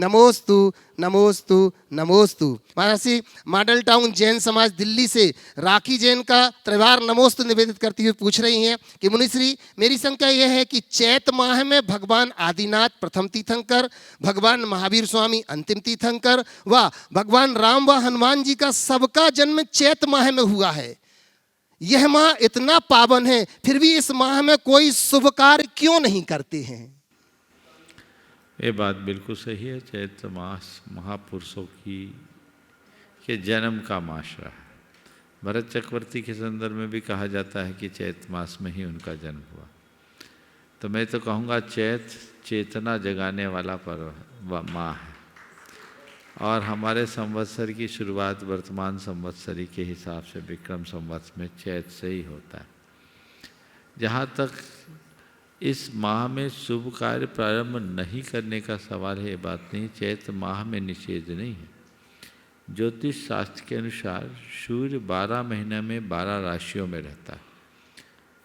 नमोस्तु नमोस्तु नमोस्तु। महाराज मॉडल टाउन जैन समाज दिल्ली से राखी जैन का त्रिवार नमोस्तु निवेदित करती हुई पूछ रही हैं कि मुनिश्री, मेरी शंका यह है कि चैत माह में भगवान आदिनाथ प्रथम तीर्थंकर, भगवान महावीर स्वामी अंतिम तीर्थंकर व भगवान राम व हनुमान जी का सबका जन्म चैत माह में हुआ है। यह माह इतना पावन है, फिर भी इस माह में कोई शुभ कार्य क्यों नहीं करते हैं? ये बात बिल्कुल सही है। चैत्र मास महापुरुषों के जन्म का मास रहा है। भरत चक्रवर्ती के संदर्भ में भी कहा जाता है कि चैत्र मास में ही उनका जन्म हुआ। तो मैं तो कहूँगा चैत्र चेतना जगाने वाला पर्व माह है और हमारे संवत्सर की शुरुआत वर्तमान संवत्सरी के हिसाब से विक्रम संवत्सर में चैत्र से ही होता है। जहाँ तक इस माह में शुभ कार्य प्रारंभ नहीं करने का सवाल है, ये बात नहीं। चैत्र माह में निषेध नहीं है। ज्योतिष शास्त्र के अनुसार सूर्य 12 महीने में 12 राशियों में रहता है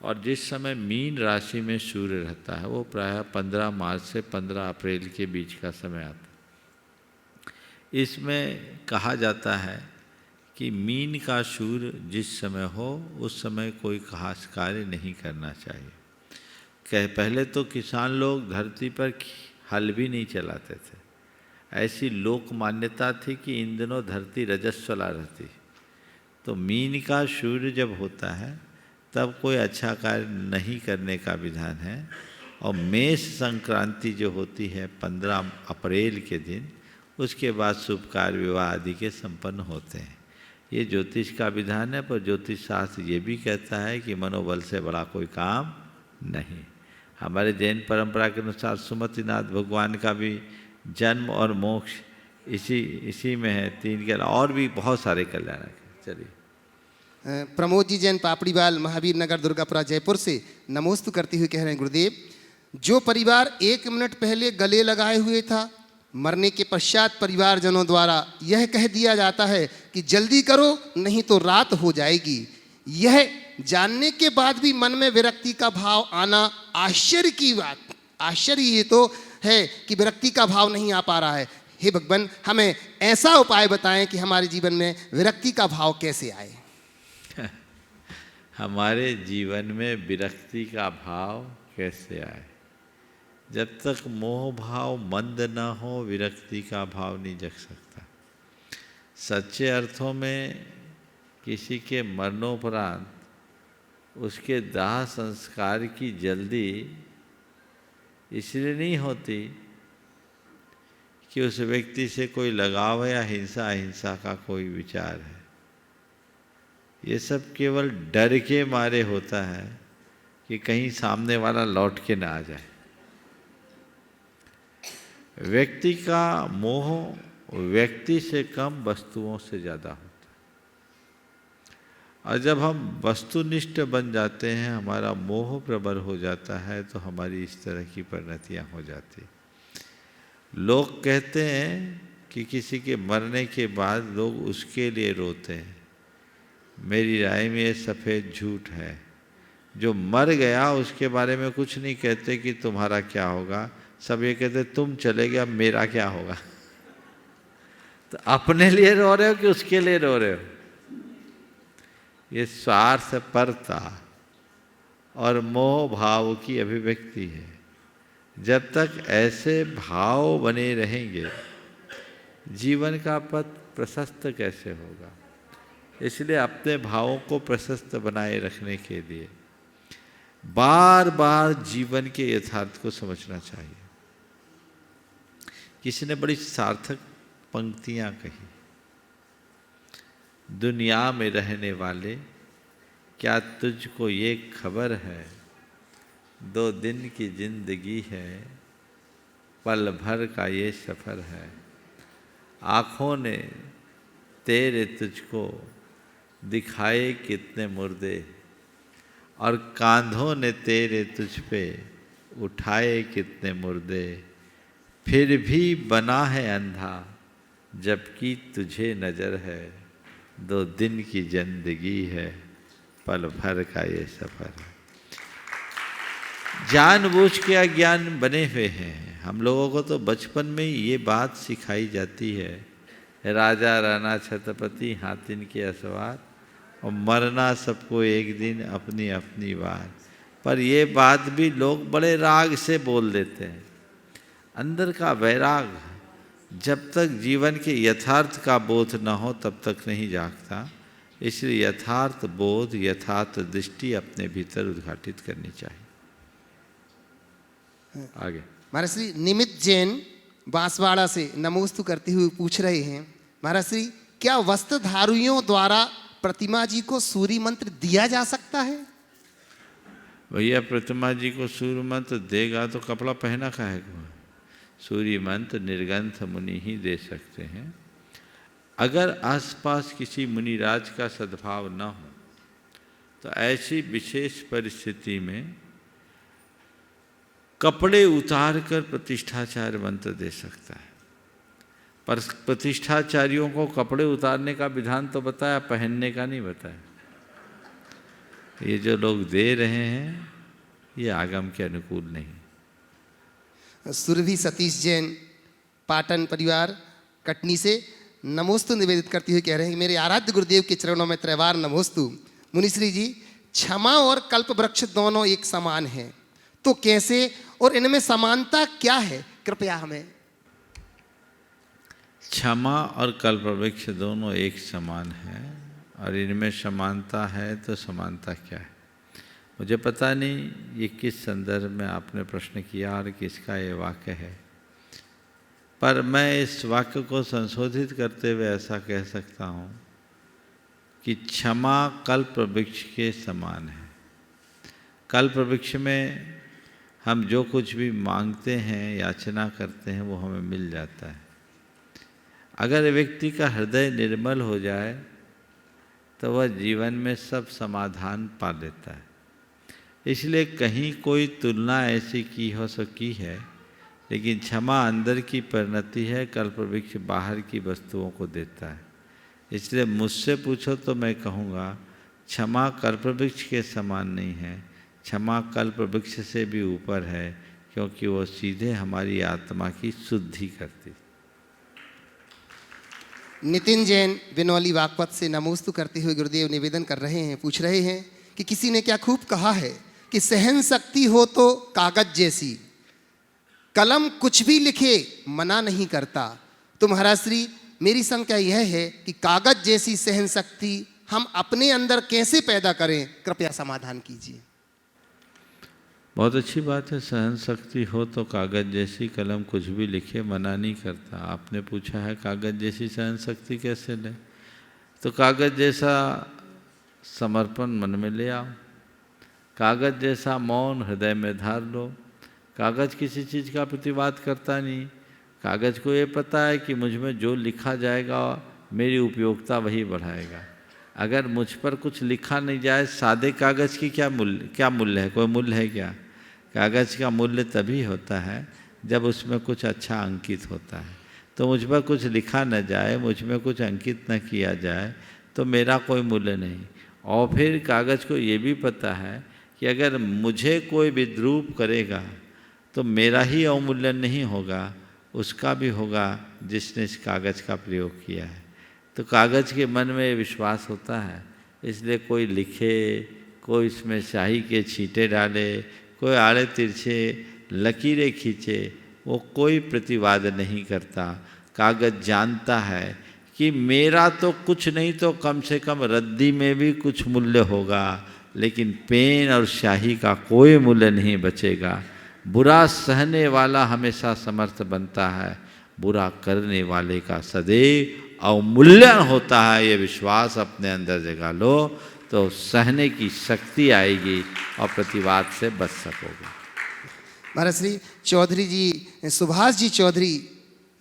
और जिस समय मीन राशि में सूर्य रहता है वो प्रायः 15 मार्च से 15 अप्रैल के बीच का समय आता है। इसमें कहा जाता है कि मीन का सूर्य जिस समय हो उस समय कोई खास कार्य नहीं करना चाहिए। पहले तो किसान लोग धरती पर हल भी नहीं चलाते थे। ऐसी लोक मान्यता थी कि इन दिनों धरती रजस्वला रहती। तो मीन का सूर्य जब होता है तब कोई अच्छा कार्य नहीं करने का विधान है। और मेष संक्रांति जो होती है 15 अप्रैल के दिन, उसके बाद शुभ कार्य विवाह आदि के संपन्न होते हैं। ये ज्योतिष का विधान है, पर ज्योतिष शास्त्र ये भी कहता है कि मनोबल से बड़ा कोई काम नहीं। हमारे जैन परंपरा के अनुसार सुमतिनाथ भगवान का भी जन्म और मोक्ष इसी में है। 3 के और भी बहुत सारे कल्याण है। चलिए। प्रमोद जी जैन पापड़ीवाल महावीर नगर दुर्गापुरा जयपुर से नमोस्तु करते हुए कह रहे हैं, गुरुदेव, जो परिवार 1 मिनट पहले गले लगाए हुए था, मरने के पश्चात परिवारजनों द्वारा यह कह दिया जाता है कि जल्दी करो नहीं तो रात हो जाएगी, यह जानने के बाद भी मन में विरक्ति का भाव आना आश्चर्य की बात। आश्चर्य ये तो है कि विरक्ति का भाव नहीं आ पा रहा है। हे भगवान, हमें ऐसा उपाय बताएं कि हमारे जीवन में विरक्ति का भाव कैसे आए। हमारे जीवन में विरक्ति का भाव कैसे आए? जब तक मोह भाव मंद न हो, विरक्ति का भाव नहीं जग सकता। सच्चे अर्थों में किसी के मरणोपरांत उसके दाह संस्कार की जल्दी इसलिए नहीं होती कि उस व्यक्ति से कोई लगाव है या हिंसा अहिंसा का कोई विचार है। ये सब केवल डर के मारे होता है कि कहीं सामने वाला लौट के ना आ जाए। व्यक्ति का मोह व्यक्ति से कम वस्तुओं से ज़्यादा होता है। और जब हम वस्तुनिष्ठ बन जाते हैं, हमारा मोह प्रबल हो जाता है, तो हमारी इस तरह की परिणतियाँ हो जाती। लोग कहते हैं कि किसी के मरने के बाद लोग उसके लिए रोते हैं। मेरी राय में ये सफ़ेद झूठ है। जो मर गया उसके बारे में कुछ नहीं कहते कि तुम्हारा क्या होगा, सब ये कहते तुम चले गए अब मेरा क्या होगा। तो अपने लिए रो रहे हो कि उसके लिए रो रहे हो? ये स्वार्थ परता और मोह भाव की अभिव्यक्ति है। जब तक ऐसे भाव बने रहेंगे, जीवन का पथ प्रशस्त कैसे होगा? इसलिए अपने भावों को प्रशस्त बनाए रखने के लिए बार बार जीवन के यथार्थ को समझना चाहिए। किसी ने बड़ी सार्थक पंक्तियां कही, दुनिया में रहने वाले क्या तुझको ये खबर है, 2 दिन की जिंदगी है, पल भर का ये सफ़र है। आँखों ने तेरे तुझको दिखाए कितने मुर्दे और कांधों ने तेरे तुझ पे उठाए कितने मुर्दे, फिर भी बना है अंधा जबकि तुझे नज़र है, 2 दिन की जिंदगी है, पल भर का ये सफ़र है। जानबूझ के अज्ञान बने हुए हैं। हम लोगों को तो बचपन में ही ये बात सिखाई जाती है, राजा राणा छत्रपति हाथिन के असवार, और मरना सबको एक दिन अपनी अपनी बार। पर ये बात भी लोग बड़े राग से बोल देते हैं। अंदर का वैराग जब तक जीवन के यथार्थ का बोध न हो तब तक नहीं जागता। इसलिए यथार्थ बोध, यथार्थ दृष्टि अपने भीतर उद्घाटित करनी चाहिए। आगे महाराज श्री निमित जैन बांसवाड़ा से नमोस्तु करते हुए पूछ रहे हैं, महाराज श्री क्या वस्त्रधारियों द्वारा प्रतिमा जी को सूर्य मंत्र दिया जा सकता है? भैया प्रतिमा जी को सूर्य मंत्र देगा तो कपड़ा पहना काहे को? सूर्य मंत्र निर्ग्रंथ मुनि ही दे सकते हैं। अगर आसपास किसी मुनिराज का सद्भाव न हो तो ऐसी विशेष परिस्थिति में कपड़े उतार कर प्रतिष्ठाचार्य मंत्र दे सकता है। पर प्रतिष्ठाचार्यों को कपड़े उतारने का विधान तो बताया, पहनने का नहीं बताया। ये जो लोग दे रहे हैं ये आगम के अनुकूल नहीं। सुरभि सतीश जैन पाटन परिवार कटनी से नमोस्तु निवेदित करते हुए कह रहे हैं कि मेरे आराध्य गुरुदेव के चरणों में त्रैवार नमोस्तु। मुनिश्री जी, क्षमा और कल्प वृक्ष दोनों एक समान हैं, तो कैसे और इनमें समानता क्या है? कृपया हमें। क्षमा और कल्प वृक्ष दोनों एक समान है और इनमें समानता है, तो समानता क्या है? मुझे पता नहीं ये किस संदर्भ में आपने प्रश्न किया और किसका ये वाक्य है, पर मैं इस वाक्य को संशोधित करते हुए ऐसा कह सकता हूँ कि क्षमा कल्प वृक्ष के समान है। कल्प वृक्ष में हम जो कुछ भी मांगते हैं, याचना करते हैं, वो हमें मिल जाता है। अगर व्यक्ति का हृदय निर्मल हो जाए तो वह जीवन में सब समाधान पा लेता है। इसलिए कहीं कोई तुलना ऐसी की हो सकी है, लेकिन क्षमा अंदर की परिणति है, कल्प वृक्ष बाहर की वस्तुओं को देता है। इसलिए मुझसे पूछो तो मैं कहूँगा क्षमा कल्प वृक्ष के समान नहीं है, क्षमा कल्प वृक्ष से भी ऊपर है, क्योंकि वो सीधे हमारी आत्मा की शुद्धि करती। नितिन जैन बिनौली बागपत से नमोस्तु करते हुए गुरुदेव निवेदन कर रहे हैं, पूछ रहे हैं कि किसी ने क्या खूब कहा है कि सहन शक्ति हो तो कागज जैसी, कलम कुछ भी लिखे मना नहीं करता। तो महाराज श्री मेरी शंका यह है कि कागज जैसी सहन शक्ति हम अपने अंदर कैसे पैदा करें? कृपया समाधान कीजिए। बहुत अच्छी बात है, सहन शक्ति हो तो कागज जैसी, कलम कुछ भी लिखे मना नहीं करता। आपने पूछा है कागज जैसी सहन शक्ति कैसे लें, तो कागज जैसा समर्पण मन में ले आओ, कागज जैसा मौन हृदय में धार लो। कागज किसी चीज़ का प्रतिवाद करता नहीं, कागज को ये पता है कि मुझ में जो लिखा जाएगा मेरी उपयोगिता वही बढ़ाएगा। अगर मुझ पर कुछ लिखा नहीं जाए, सादे कागज़ की क्या मूल्य है? कोई मूल्य है क्या? कागज़ का मूल्य तभी होता है जब उसमें कुछ अच्छा अंकित होता है। तो मुझ पर कुछ लिखा न जाए, मुझ में कुछ अंकित न किया जाए, तो मेरा कोई मूल्य नहीं। और फिर कागज़ को ये भी पता है कि अगर मुझे कोई विद्रूप करेगा तो मेरा ही अवमूल्यन नहीं होगा, उसका भी होगा जिसने इस कागज़ का प्रयोग किया है। तो कागज़ के मन में विश्वास होता है, इसलिए कोई लिखे, कोई इसमें स्याही के छींटे डाले, कोई आड़े तिरछे लकीरें खींचे, वो कोई प्रतिवाद नहीं करता। कागज़ जानता है कि मेरा तो कुछ नहीं तो कम से कम रद्दी में भी कुछ मूल्य होगा, लेकिन पेन और स्याही का कोई मूल्य नहीं बचेगा। बुरा सहने वाला हमेशा समर्थ बनता है, बुरा करने वाले का सदैव अवमूल्यन होता है। ये विश्वास अपने अंदर जगा लो तो सहने की शक्ति आएगी और प्रतिवाद से बच सकोगे। महाराज श्री चौधरी जी, सुभाष जी चौधरी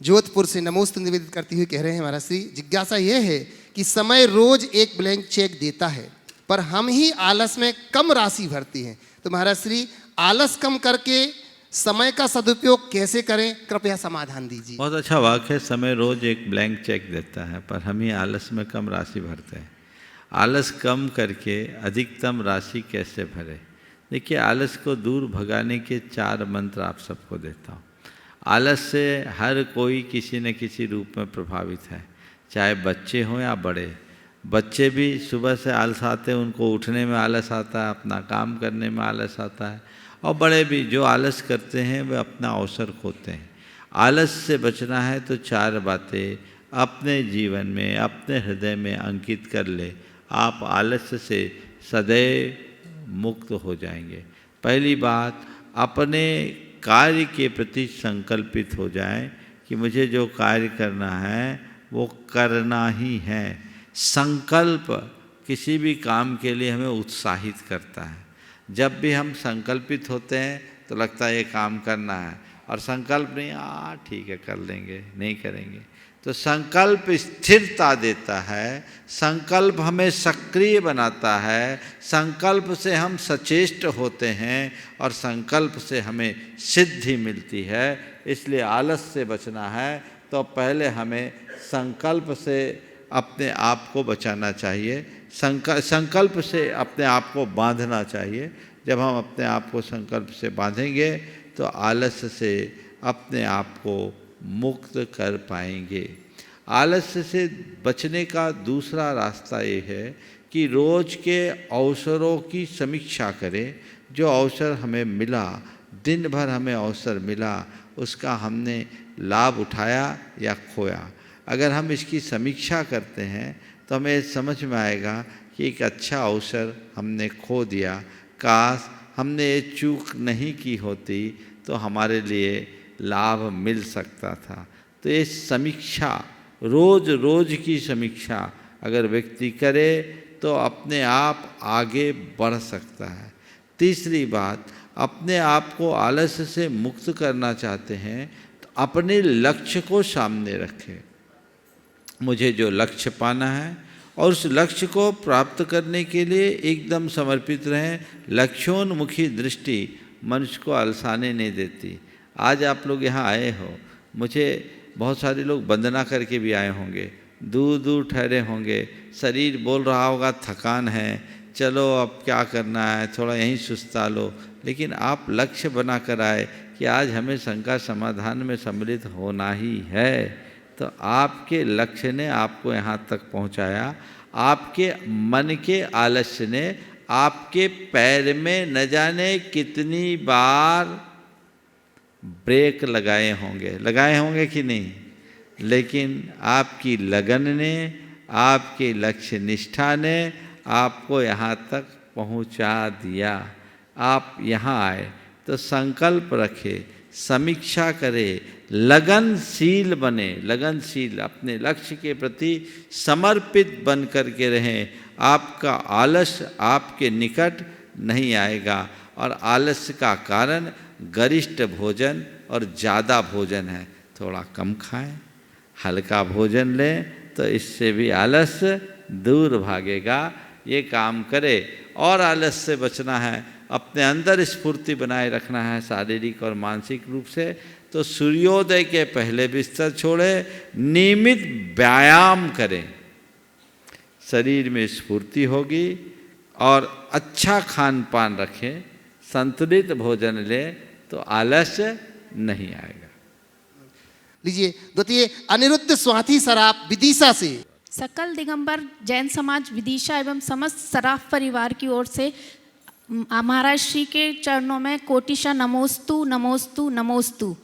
जोधपुर से नमोस्तु निवेदित करते हुए कह रहे हैं, महाराज श्री जिज्ञासा यह है कि समय रोज एक ब्लैंक चेक देता है, पर हम ही आलस में कम राशि भरते हैं। तो महाराज श्री आलस कम करके समय का सदुपयोग कैसे करें? कृपया समाधान दीजिए। बहुत अच्छा वाक्य है, समय रोज एक ब्लैंक चेक देता है, पर हम ही आलस में कम राशि भरते हैं। आलस कम करके अधिकतम राशि कैसे भरे? देखिए, आलस को दूर भगाने के 4 मंत्र आप सबको देता हूँ। आलस से हर कोई किसी न किसी रूप में प्रभावित है, चाहे बच्चे हों या बड़े। बच्चे भी सुबह से आलस आते हैं, उनको उठने में आलस आता है, अपना काम करने में आलस आता है। और बड़े भी जो आलस करते हैं वे अपना अवसर खोते हैं। आलस से बचना है तो 4 बातें अपने जीवन में, अपने हृदय में अंकित कर ले, आप आलस्य से सदैव मुक्त हो जाएंगे। पहली बात, अपने कार्य के प्रति संकल्पित हो जाएं कि मुझे जो कार्य करना है वो करना ही है। संकल्प किसी भी काम के लिए हमें उत्साहित करता है। जब भी हम संकल्पित होते हैं तो लगता है ये काम करना है, और संकल्प नहीं, ठीक है कर लेंगे, नहीं करेंगे। तो संकल्प स्थिरता देता है, संकल्प हमें सक्रिय बनाता है, संकल्प से हम सचेष्ट होते हैं और संकल्प से हमें सिद्धि मिलती है। इसलिए आलस से बचना है तो पहले हमें संकल्प से अपने आप को बचाना चाहिए, संकल्प से अपने आप को बांधना चाहिए। जब हम अपने आप को संकल्प से बांधेंगे तो आलस्य से अपने आप को मुक्त कर पाएंगे। आलस्य से बचने का दूसरा रास्ता ये है कि रोज़ के अवसरों की समीक्षा करें। जो अवसर हमें मिला, दिन भर हमें अवसर मिला, उसका हमने लाभ उठाया या खोया। अगर हम इसकी समीक्षा करते हैं तो हमें समझ में आएगा कि एक अच्छा अवसर हमने खो दिया, काश हमने ये चूक नहीं की होती तो हमारे लिए लाभ मिल सकता था। तो ये समीक्षा, रोज़ की समीक्षा अगर व्यक्ति करे तो अपने आप आगे बढ़ सकता है। तीसरी बात, अपने आप को आलस्य से मुक्त करना चाहते हैं तो अपने लक्ष्य को सामने रखें। मुझे जो लक्ष्य पाना है और उस लक्ष्य को प्राप्त करने के लिए एकदम समर्पित रहें। लक्ष्योन्मुखी दृष्टि मनुष्य को अलसाने नहीं देती। आज आप लोग यहाँ आए हो, मुझे बहुत सारे लोग वंदना करके भी आए होंगे, दूर दूर ठहरे होंगे, शरीर बोल रहा होगा थकान है, चलो अब क्या करना है, थोड़ा यहीं सुस्ता लो। लेकिन आप लक्ष्य बना कर आए कि आज हमें शंका समाधान में सम्मिलित होना ही है, तो आपके लक्ष्य ने आपको यहाँ तक पहुँचाया। आपके मन के आलस्य ने आपके पैर में न जाने कितनी बार ब्रेक लगाए होंगे कि नहीं, लेकिन आपकी लगन ने, आपके लक्ष्य निष्ठा ने आपको यहाँ तक पहुँचा दिया। आप यहाँ आए तो संकल्प रखें, समीक्षा करें, लगनशील बने, लगनशील अपने लक्ष्य के प्रति समर्पित बन कर के रहें। आपका आलस्य आपके निकट नहीं आएगा। और आलस्य का कारण गरिष्ठ भोजन और ज़्यादा भोजन है। थोड़ा कम खाएं, हल्का भोजन लें तो इससे भी आलस्य दूर भागेगा। ये काम करे। और आलस्य से बचना है, अपने अंदर स्फूर्ति बनाए रखना है शारीरिक और मानसिक रूप से, तो सूर्योदय के पहले बिस्तर छोड़े, नियमित व्यायाम करें, शरीर में स्फूर्ति होगी। और अच्छा खान पान रखें, संतुलित भोजन लें तो आलस्य नहीं आएगा। लीजिए द्वितीय, अनिरुद्ध स्वाति सराफ विदिशा से। सकल दिगंबर जैन समाज विदिशा एवं समस्त सराफ परिवार की ओर से महाराज श्री के चरणों में कोटिशा नमोस्तु नमोस्तु नमोस्तु।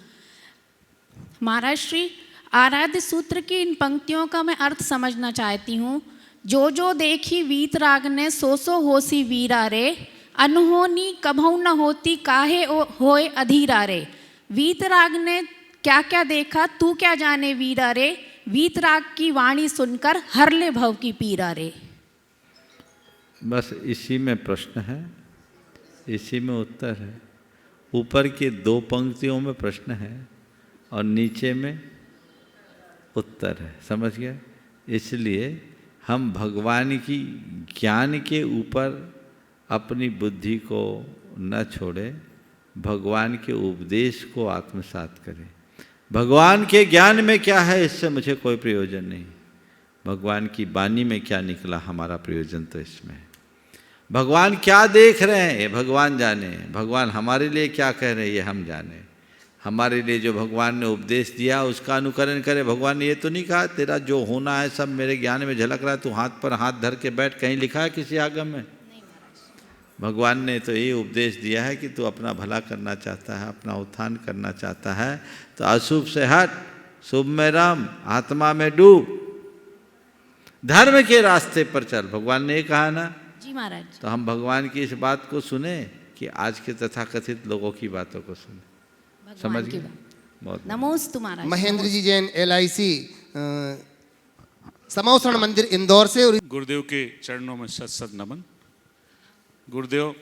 महाराज श्री, आराध्य सूत्र की इन पंक्तियों का मैं अर्थ समझना चाहती हूँ। जो जो देखी वीतराग ने सो सो होसी वीरा रे, अनहोनी कभऊ न होती काहे होए अधीरा रे। वीतराग ने क्या क्या देखा तू क्या जाने वीरा रे, वीतराग की वाणी सुनकर हर ले भव की पीरा रे। बस इसी में प्रश्न है, इसी में उत्तर है। ऊपर के 2 पंक्तियों में प्रश्न है और नीचे में उत्तर है। समझ गए? इसलिए हम भगवान की ज्ञान के ऊपर अपनी बुद्धि को न छोड़े, भगवान के उपदेश को आत्मसात करें। भगवान के ज्ञान में क्या है इससे मुझे कोई प्रयोजन नहीं, भगवान की वाणी में क्या निकला हमारा प्रयोजन तो इसमें है। भगवान क्या देख रहे हैं ये भगवान जाने, भगवान हमारे लिए क्या कह रहे हैं ये हम जाने। हमारे लिए जो भगवान ने उपदेश दिया उसका अनुकरण करें। भगवान ने ये तो नहीं कहा तेरा जो होना है सब मेरे ज्ञान में झलक रहा है, तू हाथ पर हाथ धर के बैठ, कहीं लिखा है किसी आगम में? भगवान ने तो ये उपदेश दिया है कि तू अपना भला करना चाहता है, अपना उत्थान करना चाहता है तो अशुभ से हट, शुभ में रम, आत्मा में डूब, धर्म के रास्ते पर चल। भगवान ने ये कहा ना जी महाराज। तो हम भगवान की इस बात को सुने कि आज के तथाकथित लोगों की बातों को सुने। समझ गए? बहुत नमोस्तु महाराज। महेंद्र जी जैन LIC समौसण मंदिर इंदौर से। और गुरुदेव के चरणों में सत सत नमन। गुरुदेव,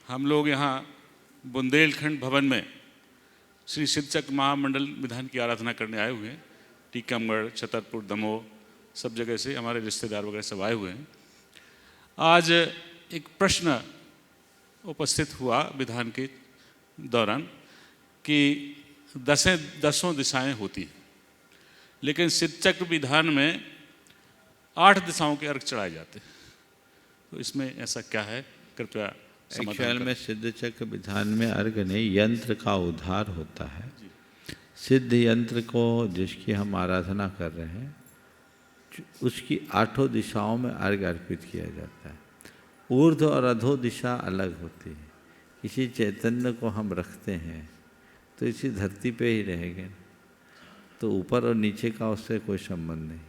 हम लोग यहाँ बुंदेलखंड भवन में श्री सिद्धचक्र महामंडल विधान की आराधना करने आए हुए हैं। टीकमगढ़, छतरपुर, दमोह सब जगह से हमारे रिश्तेदार वगैरह सब आए हुए हैं। आज एक प्रश्न उपस्थित हुआ विधान के दौरान कि दसों दिशाएं होती हैं, लेकिन सिद्धचक्र विधान में 8 दिशाओं के अर्घ चढ़ाए जाते हैं, तो इसमें ऐसा क्या है? कृपया समाधान एक्चुअल करें। में सिद्धचक्र विधान में अर्घ नहीं, यंत्र का उद्धार होता है। सिद्ध यंत्र को जिसकी हम आराधना कर रहे हैं उसकी 8 दिशाओं में अर्घ अर्पित किया जाता है। ऊर्ध्व और अधो दिशा अलग होती है। किसी चैतन्य को हम रखते हैं तो इसी धरती पे ही रहेंगे, तो ऊपर और नीचे का उससे कोई संबंध नहीं,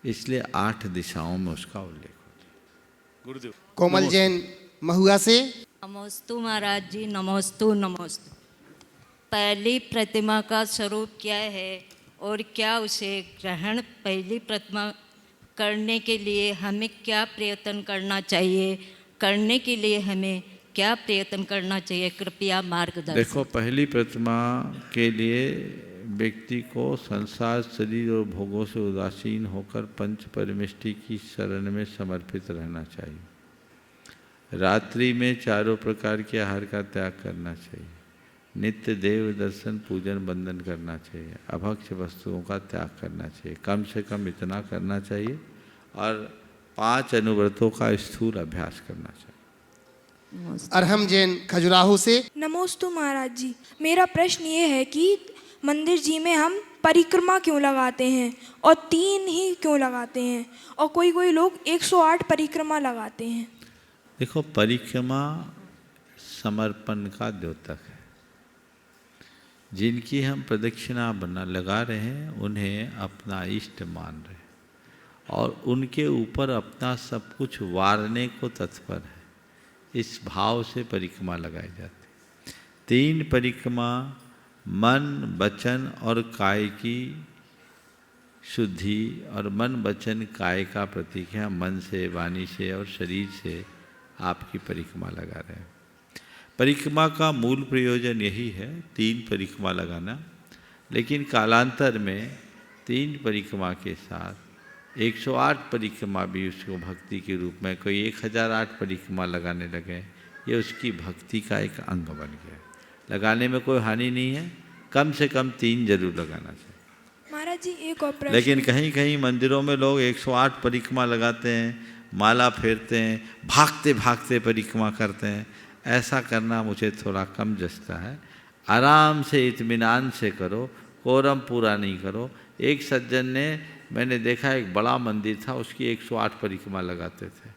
इसलिए 8 दिशाओं में उसका उल्लेख होता है। गुरुदेव कोमल जैन महुआ से। नमोस्तु महाराज जी, नमोस्तु नमोस्तु। पहली प्रतिमा का स्वरूप क्या है और क्या उसे ग्रहण, पहली प्रतिमा करने के लिए हमें क्या प्रयत्न करना चाहिए, करने के लिए हमें क्या प्रयत्न करना चाहिए, कृपया मार्गदर्शन। देखो, पहली प्रतिमा के लिए व्यक्ति को संसार, शरीर और भोगों से उदासीन होकर पंच परमिष्टि की शरण में समर्पित रहना चाहिए। रात्रि में 4 प्रकार के आहार का त्याग करना चाहिए। नित्य देव दर्शन, पूजन, वंदन करना चाहिए। अभक्ष वस्तुओं का त्याग करना चाहिए, कम से कम इतना करना चाहिए, और 5 अनुव्रतों का स्थूल अभ्यास करना चाहिए। अरहम जैन खजुराहो से। नमोस्तु महाराज जी, मेरा प्रश्न ये है कि मंदिर जी में हम परिक्रमा क्यों लगाते हैं और 3 ही क्यों लगाते हैं, और कोई कोई लोग 108 परिक्रमा लगाते हैं। देखो, परिक्रमा समर्पण का द्योतक है। जिनकी हम प्रदक्षिणा बना लगा रहे हैं उन्हें अपना इष्ट मान रहे हैं और उनके ऊपर अपना सब कुछ वारने को तत्पर है। इस भाव से परिक्रमा लगाई जाती। 3 परिक्रमा मन, वचन और काय की शुद्धि, और मन, वचन, काय का प्रतीक है। मन से, वाणी से और शरीर से आपकी परिक्रमा लगा रहे हैं। परिक्रमा का मूल प्रयोजन यही है, 3 परिक्रमा लगाना, लेकिन कालांतर में 3 परिक्रमा के साथ 108 परिक्रमा भी उसको भक्ति के रूप में, कोई 1008 परिक्रमा लगाने लगे, ये उसकी भक्ति का एक अंग बन गया। लगाने में कोई हानि नहीं है, कम से कम 3 जरूर लगाना चाहिए। महाराज जी एक और प्रश्न। लेकिन कहीं कहीं मंदिरों में लोग 108 परिक्रमा लगाते हैं, माला फेरते हैं, भागते भागते परिक्रमा करते हैं। ऐसा करना मुझे थोड़ा कम जचता है। आराम से, इत्मीनान से करो, कोरम पूरा नहीं करो। एक सज्जन ने, मैंने देखा, एक बड़ा मंदिर था, उसकी 108 परिक्रमा लगाते थे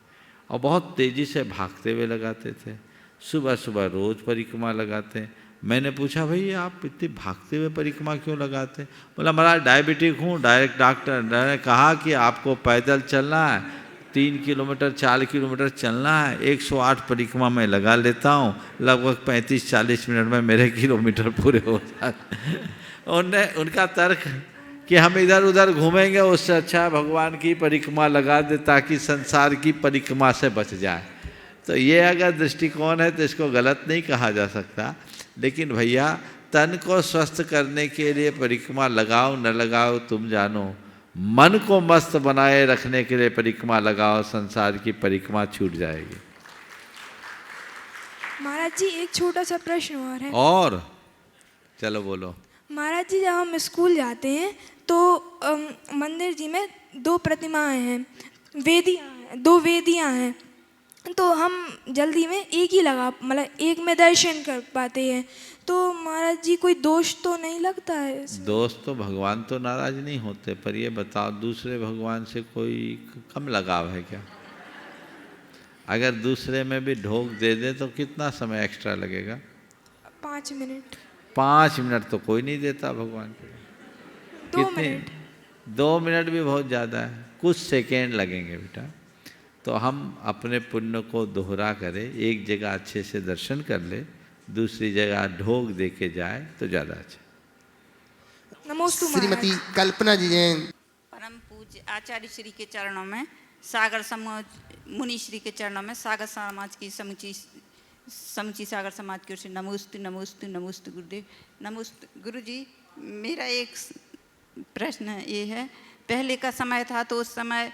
और बहुत तेज़ी से भागते हुए लगाते थे। सुबह सुबह रोज़ परिक्रमा लगाते। मैंने पूछा, भाई आप इतनी भागते हुए परिक्रमा क्यों लगाते? बोला, महाराज डायबिटिक हूँ। डायरेक्ट डॉक्टर ने कहा कि आपको पैदल चलना है, 3 किलोमीटर 4 किलोमीटर चलना है, 108 परिक्रमा में लगा लेता हूँ, लगभग 35-40 मिनट में मेरे किलोमीटर पूरे हो जाते। उनका तर्क कि हम इधर उधर घूमेंगे, उससे अच्छा है भगवान की परिक्रमा लगा दे ताकि संसार की परिक्रमा से बच जाए। तो ये अगर दृष्टिकोण है तो इसको गलत नहीं कहा जा सकता। लेकिन भैया, तन को स्वस्थ करने के लिए परिक्रमा लगाओ न लगाओ तुम जानो, मन को मस्त बनाए रखने के लिए परिक्रमा लगाओ, संसार की परिक्रमा छूट जाएगी। महाराज जी एक छोटा सा प्रश्न और है। और चलो बोलो। महाराज जी जब हम स्कूल जाते हैं तो मंदिर जी में 2 प्रतिमाएं हैं, 2 वेदियां हैं। तो हम जल्दी में एक ही लगा, मतलब एक में दर्शन कर पाते हैं। तो महाराज जी कोई दोष तो नहीं लगता है इसमें? दोष तो भगवान तो नाराज नहीं होते, पर ये बताओ दूसरे भगवान से कोई कम लगाव है क्या? अगर दूसरे में भी ढोक दे दे तो कितना समय एक्स्ट्रा लगेगा? 5 मिनट। 5 मिनट तो कोई नहीं देता भगवान को। 2 मिनट। 2 मिनट भी बहुत ज़्यादा है, कुछ सेकेंड लगेंगे बेटा। तो हम अपने पुण्य को दोहरा करें, एक जगह अच्छे से दर्शन कर ले, दूसरी जगह ढोक दे के जाए तो ज़्यादा अच्छा। नमोस्तु श्रीमती कल्पना जी जैन। परम पूज्य आचार्य श्री के चरणों में, सागर समाज मुनि श्री के चरणों में, सागर समाज की समूची सागर समाज की ओर से नमोस्तु नमोस्तु नमोस्तु गुरुदेव। नमोस्तु गुरु जी। मेरा एक प्रश्न ये है, पहले का समय था तो उस समय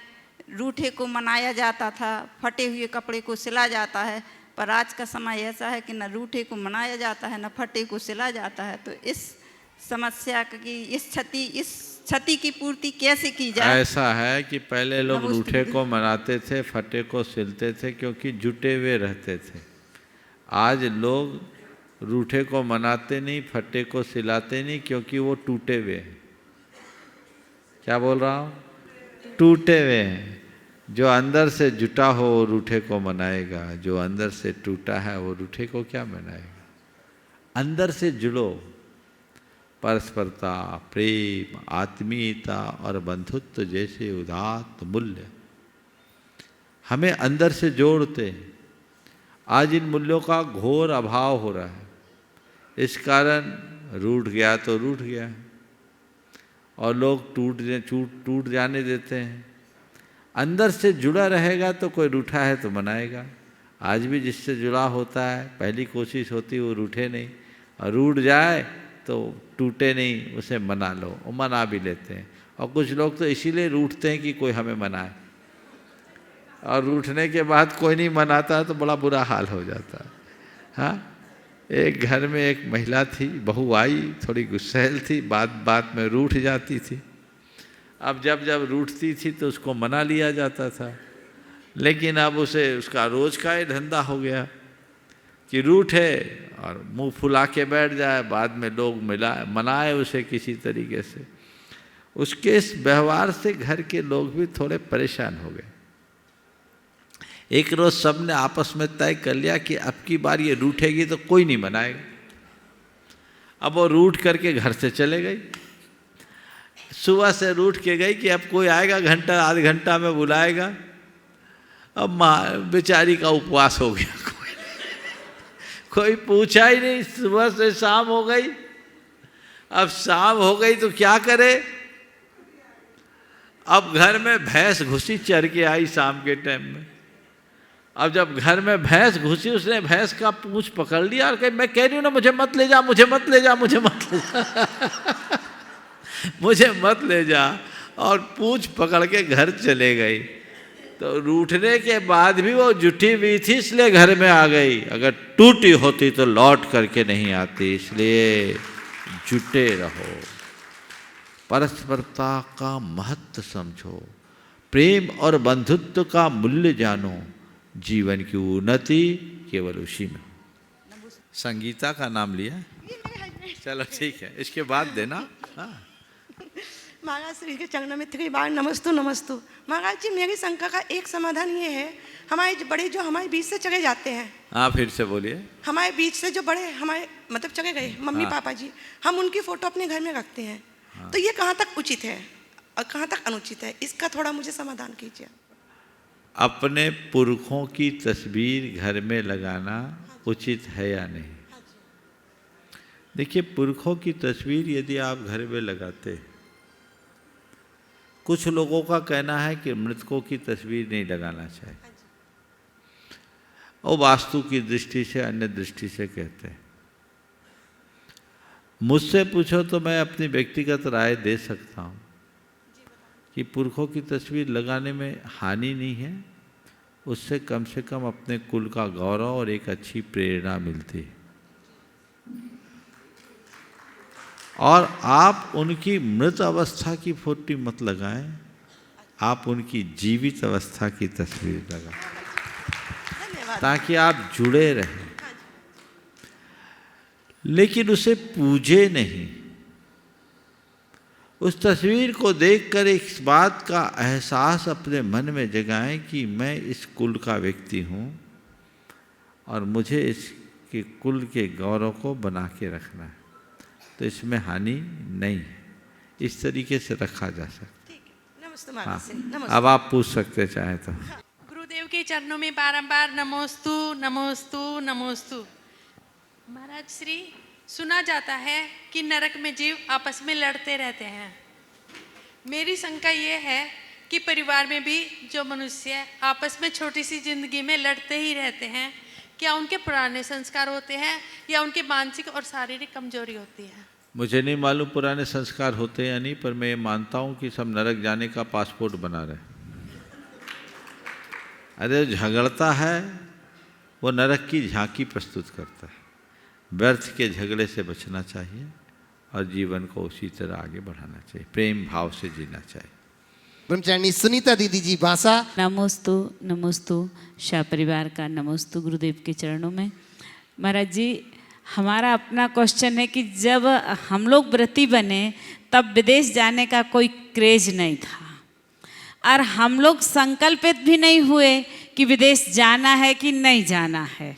रूठे को मनाया जाता था, फटे हुए कपड़े को सिला जाता है, पर आज का समय ऐसा है कि न रूठे को मनाया जाता है न फटे को सिला जाता है। तो इस समस्या की, इस क्षति की पूर्ति कैसे की जाए? ऐसा है कि पहले लोग रूठे को मनाते थे, फटे को सिलते थे क्योंकि जुटे हुए रहते थे। आज लोग रूठे को मनाते नहीं, फटे को सिलाते नहीं क्योंकि वो टूटे हुए हैं। क्या बोल रहा हूँ? टूटे हुए हैं। जो अंदर से जुटा हो वो रूठे को मनाएगा, जो अंदर से टूटा है वो रूठे को क्या मनाएगा? अंदर से जुड़ो। परस्परता, प्रेम, आत्मीयता और बंधुत्व जैसे उदात्त मूल्य हमें अंदर से जोड़ते हैं। आज इन मूल्यों का घोर अभाव हो रहा है। इस कारण रूठ गया तो रूठ गया, और लोग टूट जाने देते हैं। अंदर से जुड़ा रहेगा तो कोई रूठा है तो मनाएगा। आज भी जिससे जुड़ा होता है पहली कोशिश होती है वो रूठे नहीं, और रूठ जाए तो टूटे नहीं, उसे मना लो, और मना भी लेते हैं। और कुछ लोग तो इसीलिए रूठते हैं कि कोई हमें मनाए, और रूठने के बाद कोई नहीं मनाता तो बड़ा बुरा हाल हो जाता है। हाँ, एक घर में एक महिला थी, बहू आई, थोड़ी गुस्सैल थी, बात बात में रूठ जाती थी। अब जब जब रूठती थी तो उसको मना लिया जाता था, लेकिन अब उसे उसका रोज का ही धंधा हो गया कि रूठे और मुंह फुला के बैठ जाए, बाद में लोग मनाए उसे किसी तरीके से। उसके इस व्यवहार से घर के लोग भी थोड़े परेशान हो गए। एक रोज सब ने आपस में तय कर लिया कि अब की बार ये रूठेगी तो कोई नहीं मनाएगा। अब वो रूठ करके घर से चले गई। सुबह से रूठ के गई कि अब कोई आएगा, घंटा आध घंटा में बुलाएगा। अब माँ बेचारी का उपवास हो गया, कोई पूछा ही नहीं। सुबह से शाम हो गई, अब शाम हो गई तो क्या करे? अब घर में भैंस घुसी, चर के आई शाम के टाइम में। अब जब घर में भैंस घुसी, उसने भैंस का पूंछ पकड़ लिया और कही, मैं कह रही हूँ ना मुझे मत ले जा, मुझे मत ले जा, मुझे मत ले जा मुझे मत ले जा, और पूंछ पकड़ के घर चले गई। तो रूठने के बाद भी वो जुटी हुई थी इसलिए घर में आ गई, अगर टूटी होती तो लौट करके नहीं आती। इसलिए जुटे रहो, परस्परता का महत्व समझो, प्रेम और बंधुत्व का मूल्य जानो। जीवन की उन्नति केवल उसी में। संगीता का नाम लिया, चलो ठीक है, इसके बाद देना। हाँ, महाराज श्री के चरणों में 3 बार नमस्तु नमस्तु। महाराज जी, मेरी शंका का एक समाधान ये है, हमारे बड़े जो हमारे बीच से चले जाते हैं। हाँ, फिर से बोलिए। हमारे बीच से जो बड़े हमारे मतलब चले गए, मम्मी पापा जी, हम उनकी फोटो अपने घर में रखते हैं। तो ये कहाँ तक उचित है और कहाँ तक अनुचित है, इसका थोड़ा मुझे समाधान कीजिए। अपने पुरखों की तस्वीर घर में लगाना उचित है या नहीं? देखिए, पुरखों की तस्वीर यदि आप घर में लगाते, कुछ लोगों का कहना है कि मृतकों की तस्वीर नहीं लगाना चाहिए, और वास्तु की दृष्टि से, अन्य दृष्टि से कहते हैं। मुझसे पूछो तो मैं अपनी व्यक्तिगत राय दे सकता हूँ कि पुरखों की तस्वीर लगाने में हानि नहीं है, उससे कम से कम अपने कुल का गौरव और एक अच्छी प्रेरणा मिलती है। और आप उनकी मृत अवस्था की फोटो मत लगाएं, आप उनकी जीवित अवस्था की तस्वीर लगाएं। ताकि आप जुड़े रहें, लेकिन उसे पूजे नहीं। उस तस्वीर को देखकर इस बात का एहसास अपने मन में जगाएं कि मैं इस कुल का व्यक्ति हूँ और मुझे इसके कुल के गौरव को बना के रखना है, तो इसमें हानि नहीं है। इस तरीके से रखा जा सकता है। नमस्ते हाँ, महाराज जी, नमस्ते। अब आप पूछ सकते चाहें तो। गुरुदेव के चरणों में बारंबार नमोस्तु नमोस्तु नमोस्तु। महाराज श्री, सुना जाता है कि नरक में जीव आपस में लड़ते रहते हैं। मेरी शंका ये है कि परिवार में भी जो मनुष्य आपस में छोटी सी जिंदगी में लड़ते ही रहते हैं, क्या उनके पुराने संस्कार होते हैं या उनकी मानसिक और शारीरिक कमजोरी होती है? मुझे नहीं मालूम पुराने संस्कार होते या नहीं, पर मैं ये मानता हूँ कि सब नरक जाने का पासपोर्ट बना रहे। अरे झगड़ता है वो नरक की झांकी प्रस्तुत करता है। व्यर्थ के झगड़े से बचना चाहिए और जीवन को उसी तरह आगे बढ़ाना चाहिए, प्रेम भाव से जीना चाहिए। ब्रह्मचारिणी सुनीता दीदी जी भाषा। नमोस्तु नमोस्तु शाह परिवार का नमोस्तु गुरुदेव के चरणों में। महाराज जी, हमारा अपना क्वेश्चन है कि जब हम लोग व्रती बने तब विदेश जाने का कोई क्रेज नहीं था और हम लोग संकल्पित भी नहीं हुए कि विदेश जाना है कि नहीं जाना है।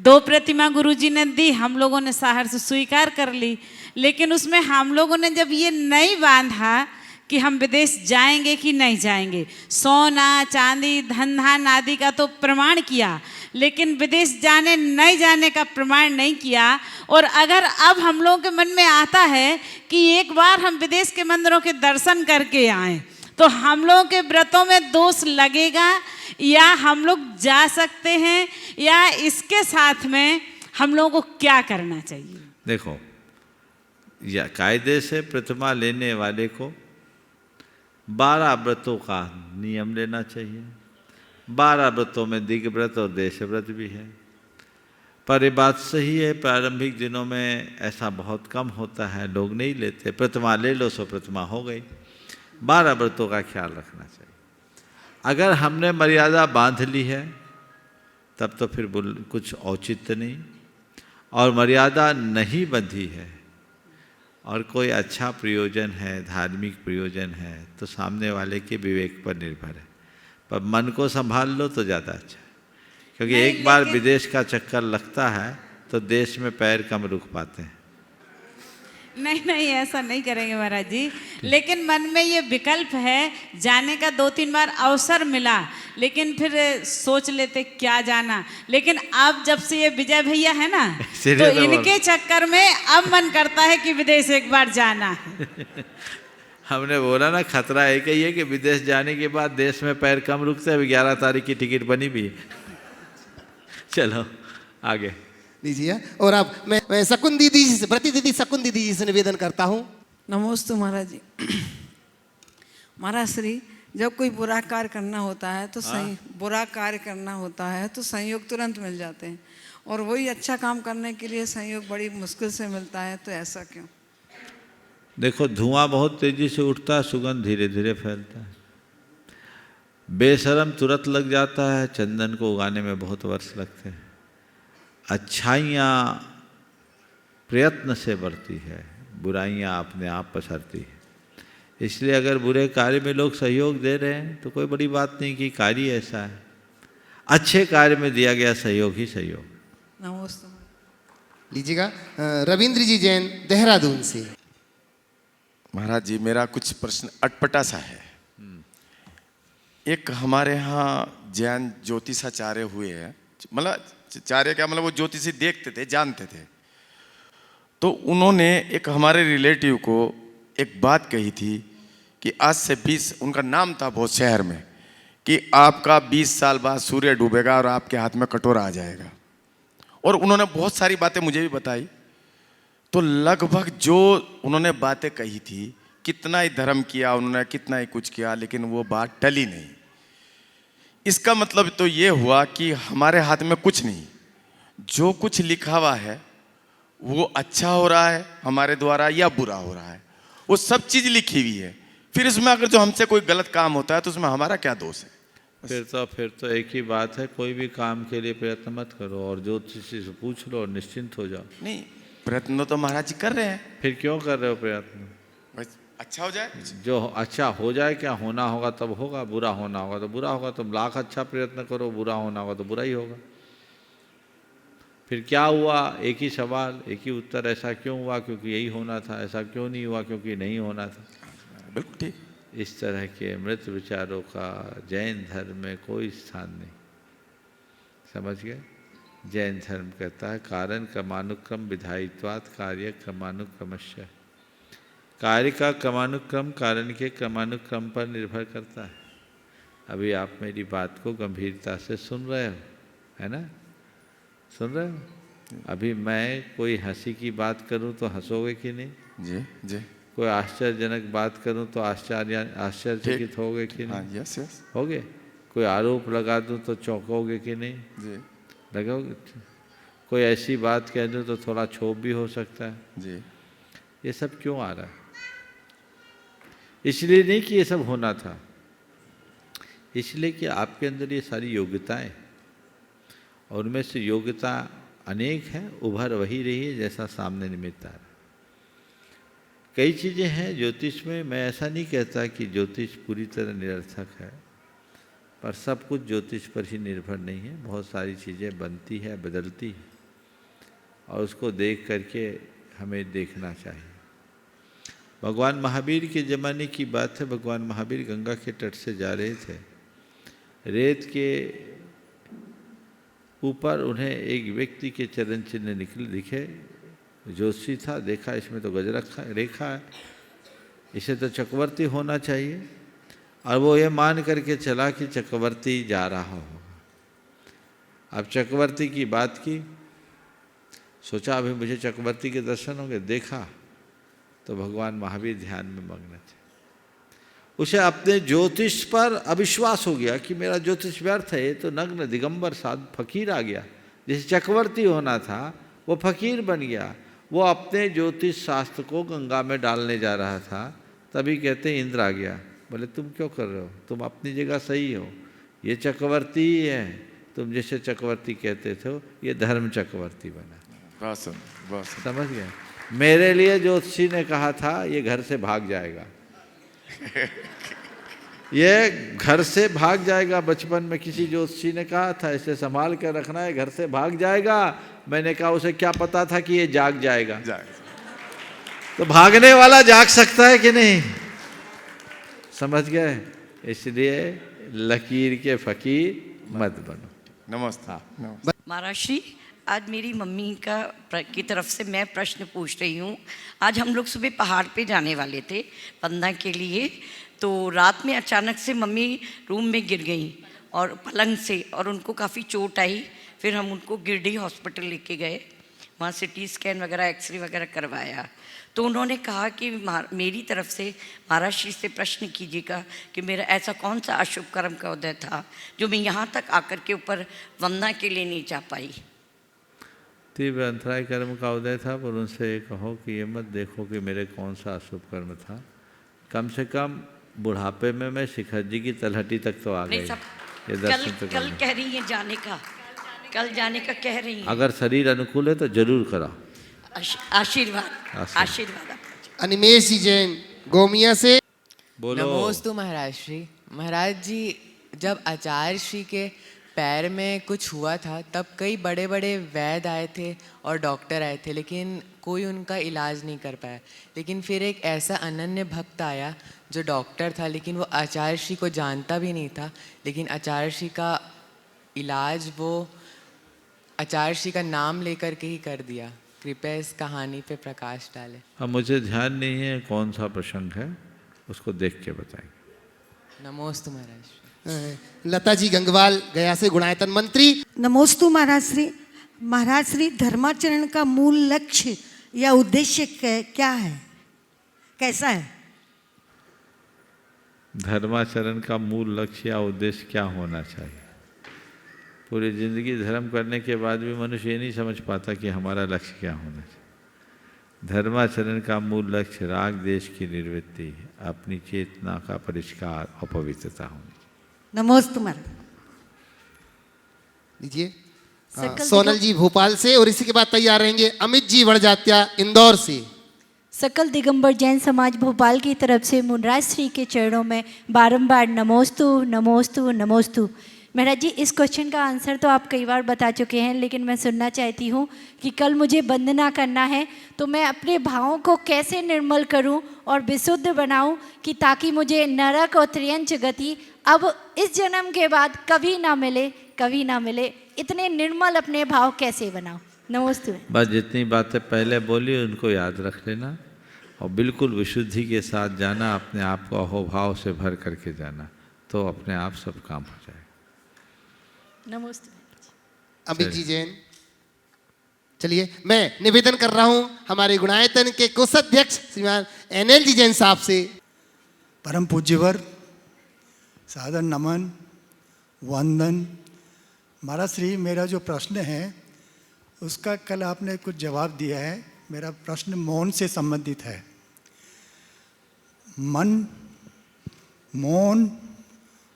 2 प्रतिमा गुरुजी ने दी, हम लोगों ने साहर से स्वीकार कर ली, लेकिन उसमें हम लोगों ने जब ये नहीं बांधा कि हम विदेश जाएंगे कि नहीं जाएंगे, सोना चांदी धन धान आदि का तो प्रमाण किया, लेकिन विदेश जाने नहीं जाने का प्रमाण नहीं किया। और अगर अब हम लोगों के मन में आता है कि एक बार हम विदेश के मंदिरों के दर्शन करके आएं, तो हम लोगों के व्रतों में दोष लगेगा या हम लोग जा सकते हैं, या इसके साथ में हम लोगों को क्या करना चाहिए? देखो, या कायदे से प्रतिमा लेने वाले को 12 व्रतों का नियम लेना चाहिए। 12 व्रतों में दिग्ग व्रत और देश व्रत भी है। पर ये बात सही है, प्रारंभिक दिनों में ऐसा बहुत कम होता है, लोग नहीं लेते। प्रतिमा ले लो सो प्रतिमा हो गई। 12 व्रतों का ख्याल रखना चाहिए। अगर हमने मर्यादा बांध ली है तब तो फिर कुछ औचित्य नहीं, और मर्यादा नहीं बंधी है और कोई अच्छा प्रयोजन है, धार्मिक प्रयोजन है, तो सामने वाले के विवेक पर निर्भर है। पर मन को संभाल लो तो ज़्यादा अच्छा है, क्योंकि एक बार विदेश का चक्कर लगता है तो देश में पैर कम रुक पाते हैं। नहीं नहीं, ऐसा नहीं करेंगे महाराज जी, लेकिन मन में ये विकल्प है, जाने का 2-3 बार अवसर मिला, लेकिन फिर सोच लेते क्या जाना। लेकिन अब जब से ये विजय भैया है ना, तो इनके चक्कर में अब मन करता है कि विदेश एक बार जाना है। हमने बोला ना, खतरा एक ही है कि विदेश जाने के बाद देश में पैर कम रुकते हैं। 11 तारीख की टिकट बनी भी है। चलो आगे लीजिए। और अब मैं शकुन दीदी जी से, व्रती दीदी शकुन दीदी जी से निवेदन करता हूँ। नमोस्तु महाराज जी। महाराज श्री, जब कोई बुरा कार्य करना होता है तो बुरा कार्य करना होता है तो संयोग तुरंत मिल जाते हैं, और वही अच्छा काम करने के लिए संयोग बड़ी मुश्किल से मिलता है, तो ऐसा क्यों? देखो, धुआं बहुत तेजी से उठता है, सुगंध धीरे धीरे फैलता है। बेशरम तुरंत लग जाता है, चंदन को उगाने में बहुत वर्ष लगते हैं। अच्छाइयाँ प्रयत्न से बढ़ती है, बुराइयाँ अपने आप पसरती है। इसलिए अगर बुरे कार्य में लोग सहयोग दे रहे हैं तो कोई बड़ी बात नहीं कि कार्य ऐसा है। अच्छे कार्य में दिया गया सहयोग ही सहयोग। नमस्ते। लीजिएगा रविंद्र जी जैन देहरादून से। महाराज जी, मेरा कुछ प्रश्न अटपटा सा है। एक हमारे यहाँ जैन ज्योतिषाचार्य हुए हैं, मतलब चार्य क्या मतलब, वो ज्योतिषी देखते थे, जानते थे। तो उन्होंने एक हमारे रिलेटिव को एक बात कही थी कि आज से 20, उनका नाम था बहुत शहर में, कि आपका 20 साल बाद सूर्य डूबेगा और आपके हाथ में कटोरा आ जाएगा। और उन्होंने बहुत सारी बातें मुझे भी बताई। तो लगभग जो उन्होंने बातें कही थी, कितना ही धर्म किया उन्होंने, कितना ही कुछ किया, लेकिन वो बात टली नहीं। इसका मतलब तो ये हुआ कि हमारे हाथ में कुछ नहीं, जो कुछ लिखा हुआ है वो अच्छा हो रहा है हमारे द्वारा या बुरा हो रहा है, वो सब चीज़ लिखी हुई है। फिर इसमें अगर जो हमसे कोई गलत काम होता है तो उसमें हमारा क्या दोष है? फिर तो एक ही बात है, कोई भी काम के लिए प्रयत्न मत करो और ज्योतिष से पूछ लो और निश्चिंत हो जाओ। नहीं, प्रयत्न तो महाराज जी कर रहे हैं। फिर क्यों कर रहे हो प्रयत्न? बस अच्छा हो जाए। जो अच्छा हो जाए, क्या होना होगा तब होगा, बुरा होना होगा तो बुरा होगा। तुम लाख अच्छा प्रयत्न करो, बुरा होना होगा तो बुरा ही होगा। फिर क्या हुआ? एक ही सवाल, एक ही उत्तर, ऐसा क्यों हुआ क्योंकि यही होना था, ऐसा क्यों नहीं हुआ क्योंकि नहीं होना था। बिल्कुल ठीक। इस तरह के मृत विचारों का जैन धर्म में कोई स्थान नहीं। समझ गए? जैन धर्म कहता है कारण क्रमानुक्रम विधायित्वात् कार्य क्रमानुक्रमस्य। कार्य का क्रमानुक्रम कारण के क्रमानुक्रम पर निर्भर करता है। अभी आप मेरी बात को गंभीरता से सुन रहे हो, है ना? सुन रहे हो? अभी मैं कोई हंसी की बात करूं तो हंसोगे कि नहीं? जी जी। कोई आश्चर्यजनक बात करूं तो आश्चर्यचकित होगे कि नहीं? हाँ, यस यस। होगे? कोई आरोप लगा दूं तो चौंकोगे कि नहीं? जी। लगाओगे? कोई ऐसी बात कह दूं तो थोड़ा क्षोभ भी हो सकता है। जी। ये सब क्यों आ रहा है? इसलिए नहीं कि ये सब होना था, इसलिए कि आपके अंदर ये सारी योग्यताएं, और उनमें से योग्यता अनेक है, उभर वही रही है जैसा सामने निमित्त आ रहा है। कई चीज़ें हैं ज्योतिष में, मैं ऐसा नहीं कहता कि ज्योतिष पूरी तरह निरर्थक है, पर सब कुछ ज्योतिष पर ही निर्भर नहीं है। बहुत सारी चीज़ें बनती है, बदलती है, और उसको देख करके हमें देखना चाहिए। भगवान महावीर के ज़माने की बात है। भगवान महावीर गंगा के तट से जा रहे थे। रेत के ऊपर उन्हें एक व्यक्ति के चरण चिन्ह दिखे। ज्योतिषी था, देखा इसमें तो गजरखा रेखा है, इसे तो चक्रवर्ती होना चाहिए, और वो ये मान करके चला कि चक्रवर्ती जा रहा होगा। अब चक्रवर्ती की बात की, सोचा अभी मुझे चक्रवर्ती के दर्शन होंगे। देखा तो भगवान महावीर ध्यान में मग्न थे। उसे अपने ज्योतिष पर अविश्वास हो गया कि मेरा ज्योतिष व्यर्थ है, ये तो नग्न दिगंबर साध फकीर आ गया। जिसे चक्रवर्ती होना था वो फकीर बन गया। वो अपने ज्योतिष शास्त्र को गंगा में डालने जा रहा था, तभी कहते इंद्र आ गया। बोले तुम क्यों कर रहे हो, तुम अपनी जगह सही हो, ये चक्रवर्ती ही है, तुम जिसे चक्रवर्ती कहते थे ये धर्म चक्रवर्ती बना। समझ गए? मेरे लिए ज्योतिषी ने कहा था ये घर से भाग जाएगा, ये घर से भाग जाएगा। बचपन में किसी ज्योतिषी ने कहा था इसे संभाल कर रखना है, घर से भाग जाएगा। मैंने कहा उसे क्या पता था कि ये जाग जाएगा। तो भागने वाला जाग सकता है कि नहीं? समझ गए? इसलिए लकीर के फकीर मत बनो। नमस्ते। महाराज श्री, आज मेरी मम्मी की तरफ से मैं प्रश्न पूछ रही हूँ। आज हम लोग सुबह पहाड़ पे जाने वाले थे वंदना के लिए, तो रात में अचानक से मम्मी रूम में गिर गई और पलंग से, और उनको काफ़ी चोट आई। फिर हम उनको गिरडी हॉस्पिटल लेके गए, वहाँ CT स्कैन वगैरह एक्सरे वगैरह करवाया। तो उन्होंने कहा कि मेरी तरफ से महाराज श्री से प्रश्न कीजिएगा कि मेरा ऐसा कौन सा अशुभ कर्म का उदय था जो मैं यहाँ तक आकर के ऊपर वंदना के लिए नहीं जा पाई। तीव्र अंतराय कर्म का उदय था, पर उनसे कहो कि ये मत देखो कि मेरे कौन सा अशुभ कर्म था। कम से कम बुढ़ापे में मैं शिखर जी की तलहटी तक तो आ गई। ये दर्शन तो कल कह रही है जाने का, कल जाने का कह रही है। अगर शरीर अनुकूल है तो जरूर करा। आशीर्वाद आशीर्वाद। अनिमेश जी जैन गोमिया से। बोलो। नमोस्तु महाराज श्री। महाराज जी, जब आचार्य श्री के पैर में कुछ हुआ था तब कई बड़े बड़े वैद्य आए थे और डॉक्टर आए थे, लेकिन कोई उनका इलाज नहीं कर पाया। लेकिन फिर एक ऐसा अनन्य भक्त आया जो डॉक्टर था, लेकिन वो आचार्य श्री को जानता भी नहीं था, लेकिन आचार्य श्री का इलाज वो आचार्य श्री का नाम लेकर के ही कर दिया। कृपया इस कहानी पे प्रकाश डालें। अब मुझे ध्यान नहीं है कौन सा प्रसंग है, उसको देख के बताएंगे। नमोस्तु महाराज। लता जी गंगवाल गया से गुणायतन मंत्री। नमोस्तु महाराज श्री। महाराज श्री, धर्माचरण का मूल लक्ष्य या उद्देश्य क्या है, कैसा है? धर्माचरण का मूल लक्ष्य या उद्देश्य क्या होना चाहिए? पूरी जिंदगी धर्म करने के बाद भी मनुष्य ये नहीं समझ पाता कि हमारा लक्ष्य क्या होना चाहिए। धर्माचरण का मूल लक्ष्य राग देश की निवृत्ति, अपनी चेतना का परिष्कार और पवित्रता होनी। नमोस्तु महाराज। लीजिए। सकल सोनल जी भोपाल से, और इसी के बाद तैयार रहेंगे अमित जी वड़जात्या इंदौर से। सकल दिगंबर जैन समाज भोपाल की तरफ से मुनराज श्री के चरणों में बारंबार नमोस्तु नमोस्तु नमोस्तु। महाराज जी, इस क्वेश्चन का आंसर तो आप कई बार बता चुके हैं, लेकिन मैं सुनना चाहती हूँ कि कल मुझे वंदना करना है तो मैं अपने भावों को कैसे निर्मल करूँ और विशुद्ध बनाऊँ कि ताकि मुझे नरक और त्रियंच गति अब इस जन्म के बाद कभी ना मिले। इतने निर्मल अपने भाव कैसे बनाऊँ? नमस्ते। बस जितनी बातें पहले बोली उनको याद रख लेना और बिल्कुल विशुद्धि के साथ जाना, अपने आप को अहोभाव से भर करके जाना, तो अपने आप सब काम हो जाएगा। नमस्ते। अमित जी जैन। चलिए, मैं निवेदन कर रहा हूं हमारे गुणायतन के कोषाध्यक्ष श्रीमान एनएल जी जैन साहब से। परम पूज्यवर, सादर नमन, वंदन। महाराज श्री, मेरा जो प्रश्न है उसका कल आपने कुछ जवाब दिया है। मेरा प्रश्न मौन से संबंधित है। मन, मौन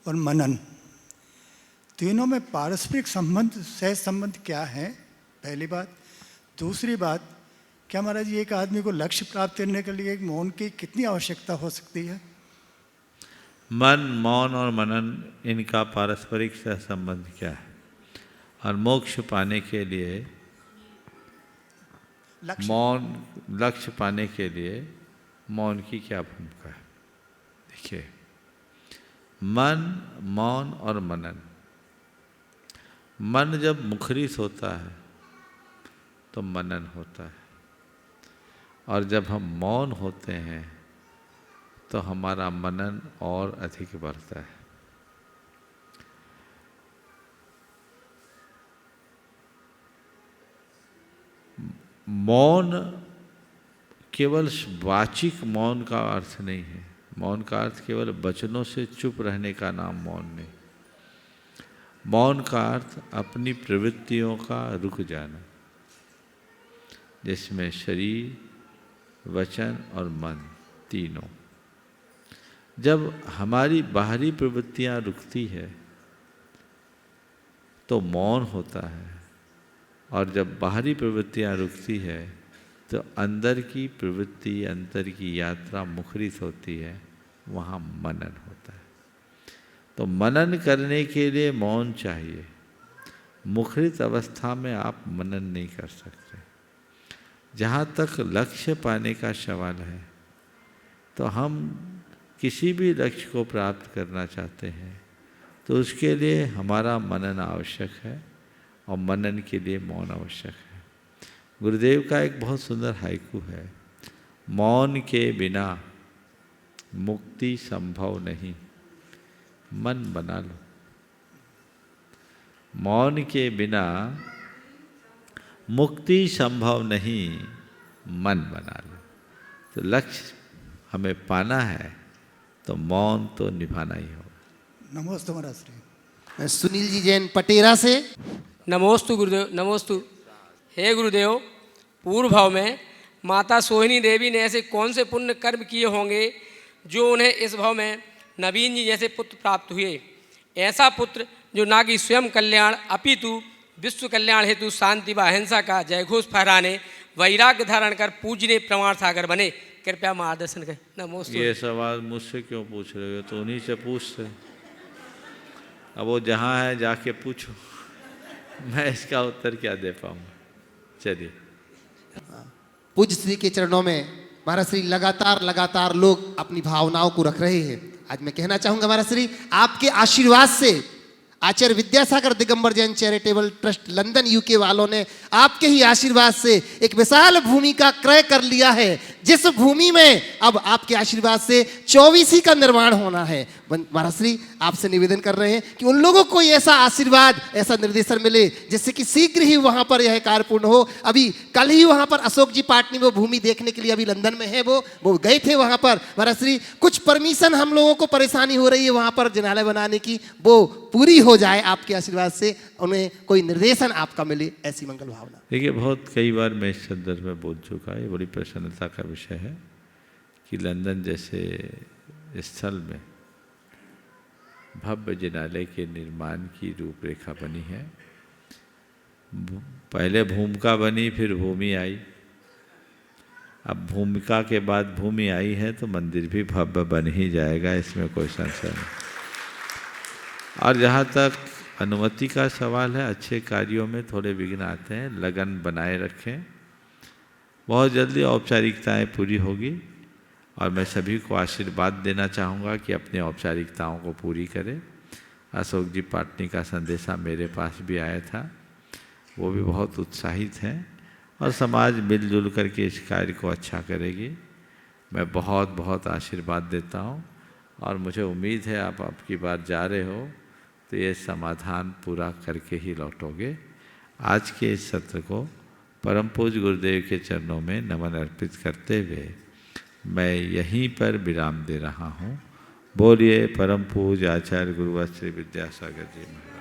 और मनन, तीनों में पारस्परिक संबंध, सहज संबंध क्या है? पहली बात। दूसरी बात, क्या महाराज जी एक आदमी को लक्ष्य प्राप्त करने के लिए एक मौन की कितनी आवश्यकता हो सकती है? मन, मौन और मनन, इनका पारस्परिक सह संबंध क्या है? और मोक्ष पाने के लिए लक्ष्य पाने के लिए मौन की क्या भूमिका है? देखिए, मन, मौन और मनन। मन जब मुखरित होता है तो मनन होता है, और जब हम मौन होते हैं तो हमारा मनन और अधिक बढ़ता है। मौन केवल वाचिक मौन का अर्थ नहीं है। मौन का अर्थ केवल वचनों से चुप रहने का नाम मौन नहीं। मौन का अर्थ अपनी प्रवृत्तियों का रुक जाना, जिसमें शरीर, वचन और मन तीनों। जब हमारी बाहरी प्रवृत्तियां रुकती है तो मौन होता है, और जब बाहरी प्रवृत्तियां रुकती है तो अंदर की प्रवृत्ति, अंदर की यात्रा मुखरित होती है, वहाँ मनन होता है। तो मनन करने के लिए मौन चाहिए। मुखरित अवस्था में आप मनन नहीं कर सकते। जहाँ तक लक्ष्य पाने का सवाल है, तो हम किसी भी लक्ष्य को प्राप्त करना चाहते हैं तो उसके लिए हमारा मनन आवश्यक है, और मनन के लिए मौन आवश्यक है। गुरुदेव का एक बहुत सुंदर हाइकू है, मौन के बिना मुक्ति संभव नहीं, मन बना लो। मौन के बिना मुक्ति संभव नहीं, मन बना लो। तो लक्ष्य हमें पाना है तो मौन तो निभाना ही होगा। नमोस्तु महाराज श्री। सुनील जी जैन पटेरा से। नमोस्तु गुरुदेव। नमोस्तु। हे गुरुदेव, पूर्व भाव में माता सोहिनी देवी ने ऐसे कौन से पुण्य कर्म किए होंगे जो उन्हें इस भाव में नवीन जी जैसे पुत्र प्राप्त हुए? ऐसा पुत्र जो ना कि स्वयं कल्याण अपितु विश्व कल्याण हेतु शांति व अहिंसा का जयघोष फहराने, वैराग्य धारण कर पूजने प्रमाण सागर बने। कृपया मार्गदर्शन करें। नमोस्तु। ये सवाल मुझसे क्यों पूछ रहे हो? तो उन्हीं से पूछते। अब वो जहाँ है जाके पूछो, मैं इसका उत्तर क्या दे पाऊँगा। चलिए। पूज्य श्री के चरणों में महाराज श्री लगातार लोग अपनी भावनाओं को रख रहे हैं। आज मैं कहना चाहूंगा महाराज श्री, आपके आशीर्वाद से Acharya Vidyasagar Digambar Jain charitable trust London UK वालों ने आपके ही आशीर्वाद से एक विशाल भूमि का क्रय कर लिया है, जिस भूमि में अब आपके आशीर्वाद से 24 का निर्माण होना है। महाराज श्री, आपसे निवेदन कर रहे हैं कि उन लोगों को ऐसा आशीर्वाद, ऐसा निर्देशन मिले जिससे कि शीघ्र ही वहां पर यह कार्य पूर्ण हो। अभी कल ही वहां पर अशोक जी पाटनी वो भूमि देखने के लिए अभी लंदन में है, वो गए थे वहां पर। महाराज श्री, कुछ परमिशन हम लोगों को परेशानी हो रही है वहां पर जिनालय बनाने की, वो पूरी हो जाए आपके आशीर्वाद से, उन्हें कोई निर्देशन आपका मिले, ऐसी मंगल भावना। देखिए, बहुत कई बार मैं इस संदर्भ में बोल चुका है। बड़ी प्रसन्नता का विषय है कि लंदन जैसे स्थल में भव्य जिनालय के निर्माण की रूपरेखा बनी है, पहले भूमिका बनी, फिर भूमि आई। अब भूमिका के बाद भूमि आई है तो मंदिर भी भव्य बन ही जाएगा, इसमें कोई संशय नहीं। और जहाँ तक अनुमति का सवाल है, अच्छे कार्यों में थोड़े विघ्न आते हैं, लगन बनाए रखें। बहुत जल्दी औपचारिकताएं पूरी होगी और मैं सभी को आशीर्वाद देना चाहूँगा कि अपनी औपचारिकताओं को पूरी करें। अशोक जी पाटनी का संदेशा मेरे पास भी आया था, वो भी बहुत उत्साहित हैं और समाज मिलजुल करके इस कार्य को अच्छा करेगी। मैं बहुत बहुत आशीर्वाद देता हूँ और मुझे उम्मीद है आप आपकी बार जा रहे हो तो ये समाधान पूरा करके ही लौटोगे। आज के इस सत्र को परम पूज्य गुरुदेव के चरणों में नमन अर्पित करते हुए मैं यहीं पर विराम दे रहा हूँ। बोलिए परम पूज्य आचार्य गुरुवर श्री विद्यासागर जी महाराज।